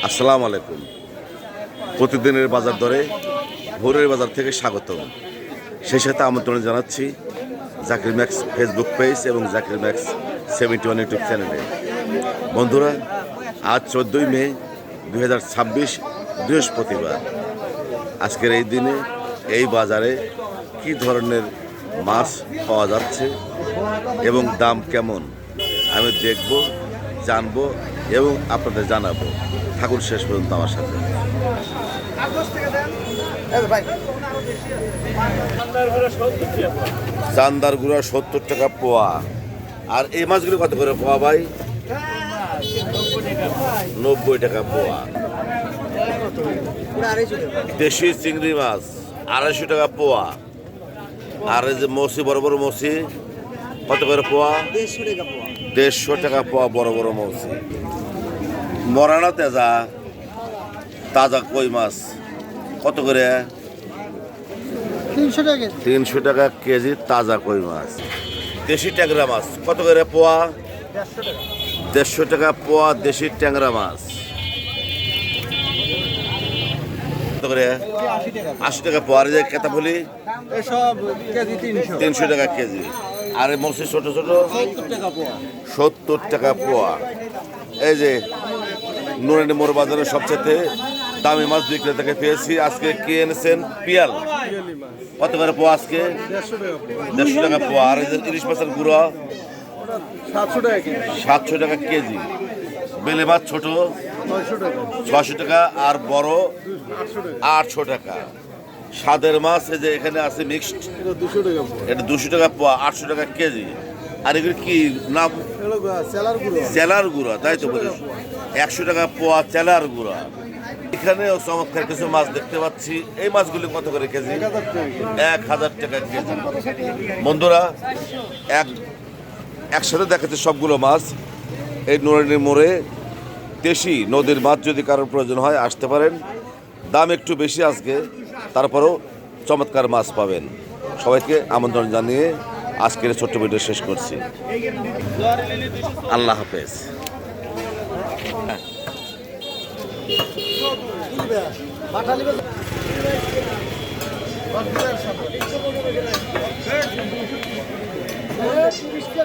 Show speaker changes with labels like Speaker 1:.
Speaker 1: আসসালামু আলাইকুম। প্রতিদিনের বাজার দরে ভোরের বাজার থেকে স্বাগতম। সেই সাথে আমন্ত্রণ জানাচ্ছি জাকির ম্যাক্স ফেসবুক পেজ এবং জাকির ম্যাক্স 71 ইউটিউব চ্যানেলে। বন্ধুরা, আজ 14ই মে 2026 বৃহস্পতিবার। আজকের এই দিনে এই বাজারে কি ধরনের মাছ পাওয়া যাচ্ছে এবং দাম কেমন আমি দেখব, জানবো এবং আপনাদের জানাবো। থাকুন শেষ পর্যন্ত আমার সাথে। চান্দার গুঁড়া 70 টাকা পোয়া। আর এই মাছগুলো কত করে পোয়া ভাই? 90 টাকা পোয়া। দেশি চিংড়ি মাছ 250 টাকা পোয়া। আর এই যে মসি, বড় বড় মসি কত করে পোয়া? 150 টাকা পোয়া বড় বড় মসি। মরানা তেজা তাজা কই মাছ কত করে? 300 টাকা কেজি তাজা কই মাছ। দেশি ট্যাংরা মাছ কত করে পোয়া? 150 টাকা পোয়া দেশি ট্যাংরা মাছ। কত করে? 80 টাকা পোয়া। আর যে কেতাফুলি 300 টাকা কেজি। আর মসি ছোট ছোট 70 টাকা পোয়া। এই যে নুরানি মোড় বাজারের সবচেয়ে দামি মাছ বিক্রেতাকে পেয়েছি। আজকে কি এনেছেন? পিয়াল কত করে পোয়া? আজকে 150 টাকা পোয়া। আর ইলিশ মাছের গুঁড়ো 700 টাকা কেজি। বেলে মাছ ছোট 600 টাকা আর বড় 800 টাকা। স্বাদের মাছ এই যে এখানে আছে মিক্সড, এটা 200 টাকা পোয়া, 800 টাকা কেজি। আর এগুলো কি নাম? চেলার গুঁড়া, তাই তো বলি। 100 টাকা পোয়া চেলার গুঁড়া। এখানেও চমৎকার কিছু মাছ দেখতে পাচ্ছি। এই মাছগুলি কত করে কেজি? 1000 টাকা কেজি। বন্ধুরা, একসাথে দেখাচ্ছে সবগুলো মাছ। এই নুরানি মোড়ে দেশি নদীর মাছ যদি কারোর প্রয়োজন হয় আসতে পারেন। দাম একটু বেশি আজকে, তারপরেও চমৎকার মাছ পাবেন। সবাইকে আমন্ত্রণ জানিয়ে আজকের ছোট্ট ভিডিও শেষ করছি। আল্লাহ হাফেজ।